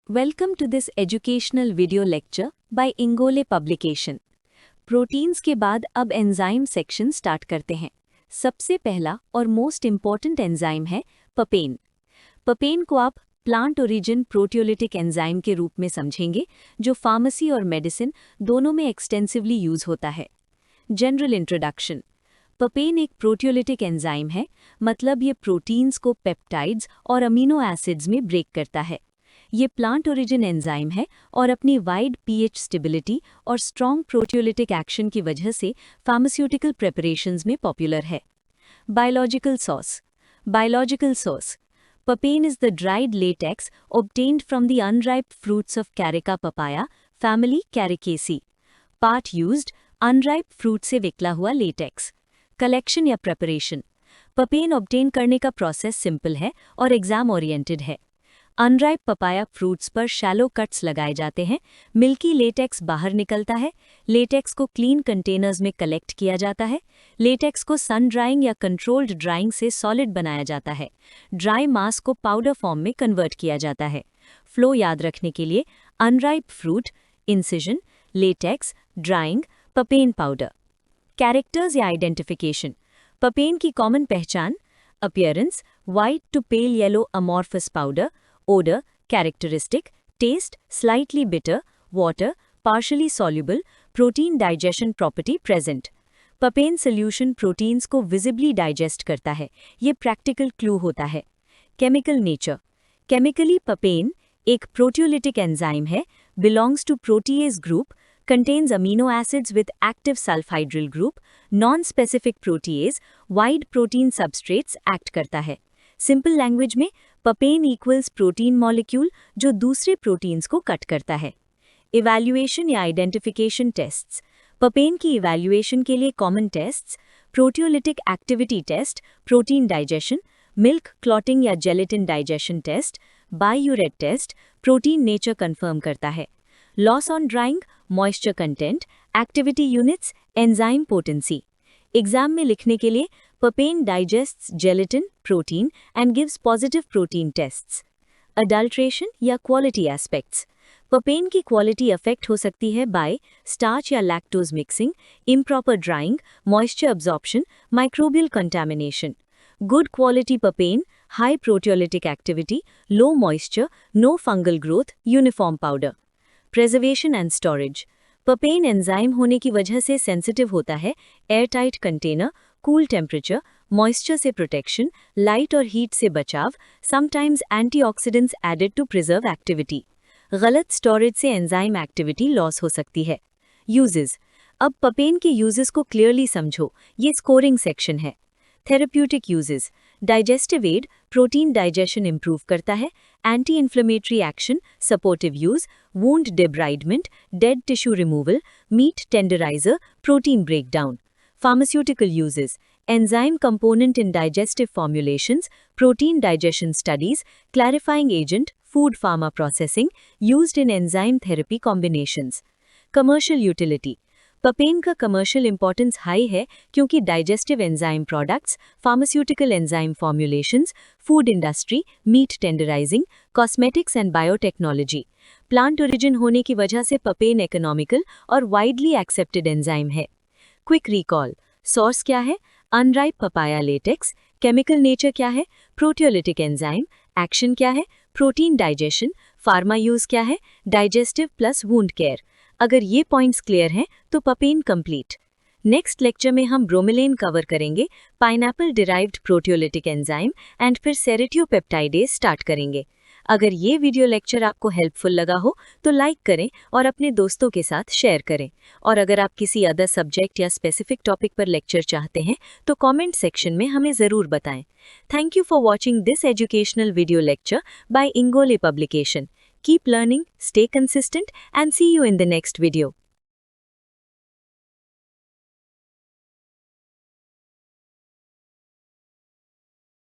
Welcome to this educational video lecture by Ingole Publication. Proteins के बाद अब enzyme section start करते हैं। सबसे पहला और मोस्ट इम्पॉर्टेंट एंजाइम है पपेन। पपेन को आप प्लांट ओरिजिन प्रोटियोलिटिक एंजाइम के रूप में समझेंगे, जो फार्मेसी और मेडिसिन दोनों में एक्सटेंसिवली यूज होता है। General introduction. पपेन एक प्रोटियोलिटिक एंजाइम है, मतलब ये प्रोटीन्स को पेप्टाइड्स और अमीनो एसिड्स में ब्रेक करता है। ये प्लांट ओरिजिन एंजाइम है और अपनी वाइड पीएच स्टेबिलिटी और स्ट्रॉन्ग प्रोटियोलिटिक एक्शन की वजह से फार्मास्यूटिकल प्रेपरेशंस में पॉपुलर है। Biological source. Papain is the dried latex obtained from the unripe fruits of Carica papaya, family Caricaceae. Part used, unripe fruit से निकला हुआ latex. Collection या preparation. Papain obtain करने का process simple है और exam oriented है। अनराइप पपाया फ्रूट्स पर शैलो कट्स लगाए जाते हैं, मिल्की लेटेक्स बाहर निकलता है, लेटेक्स को क्लीन कंटेनर्स में कलेक्ट किया जाता है, लेटेक्स को सन ड्राइंग या कंट्रोल्ड ड्राइंग से सॉलिड बनाया जाता है, ड्राई मास को पाउडर फॉर्म में कन्वर्ट किया जाता है। फ्लो याद रखने के लिए unripe fruit, incision, latex, drying, papain powder. Characters या आइडेंटिफिकेशन। पपेन की कॉमन पहचान: appearance white to pale yellow amorphous powder, odor, characteristic, taste, slightly bitter, water, partially soluble, protein digestion property present. Papain solution proteins को visibly digest करता है, ये practical clue होता है। Chemical nature. Chemically papain एक proteolytic enzyme है, belongs to protease group, contains amino acids with active sulfhydryl group, non-specific protease, wide protein substrates act करता है। सिंपल लैंग्वेज में पपेन इक्वल्स प्रोटीन मॉलिक्यूल जो दूसरे proteins को कट करता है। इवैल्यूएशन या आइडेंटिफिकेशन टेस्ट्स। पपेन की इवैल्यूएशन के लिए common tests: proteolytic activity test, protein digestion, milk clotting या gelatin digestion test, biuret test, protein nature confirm करता है। Loss on drying, moisture content, activity units, enzyme potency. Exam में लिखने के लिए papain digests gelatin protein and gives positive protein tests. Adulteration या quality aspects. Papain की quality affect हो सकती है बाय स्टार्च या lactose mixing, improper drying, moisture absorption, microbial contamination. Good quality papain, high proteolytic activity, low moisture, no fungal growth, uniform powder. Preservation and storage. Papain enzyme होने की वजह से sensitive होता है, airtight container, cool temperature, moisture से protection, light और heat से बचाव, sometimes antioxidants added to preserve activity. गलत स्टोरेज से एंजाइम एक्टिविटी लॉस हो सकती है। यूजेस। अब पपेन के यूजेस को क्लियरली समझो, ये स्कोरिंग सेक्शन है। Therapeutic uses. Digestive aid, protein digestion improve करता है, anti inflammatory action, supportive use, wound debridement, dead tissue removal, meat tenderiser, protein breakdown. Pharmaceutical uses: enzyme component in digestive formulations, protein digestion studies, clarifying agent, food pharma processing, used in enzyme therapy combinations. Commercial utility: papain का commercial importance high है क्योंकि digestive enzyme products, pharmaceutical enzyme formulations, food industry, meat tenderising, cosmetics and biotechnology. Plant origin होने की वजह से papain economical और widely accepted enzyme है। Quick recall. Source क्या है? Unripe papaya latex. Chemical nature क्या है? Proteolytic enzyme. एक्शन क्या है? Protein digestion. फार्मा यूज क्या है? Digestive plus wound care. अगर ये पॉइंट्स क्लियर हैं तो पपेन कंप्लीट। नेक्स्ट लेक्चर में हम ब्रोमेलेन कवर करेंगे, pineapple derived proteolytic enzyme and फिर सेरेटियोपेप्टाइडेज स्टार्ट करेंगे। अगर ये वीडियो लेक्चर आपको हेल्पफुल लगा हो तो लाइक करें और अपने दोस्तों के साथ शेयर करें। और अगर आप किसी अदर सब्जेक्ट या स्पेसिफिक टॉपिक पर लेक्चर चाहते हैं तो कमेंट सेक्शन में हमें ज़रूर बताएं। Thank you for watching this educational video lecture by Ingole publication. Keep learning, stay consistent and see you in the next video.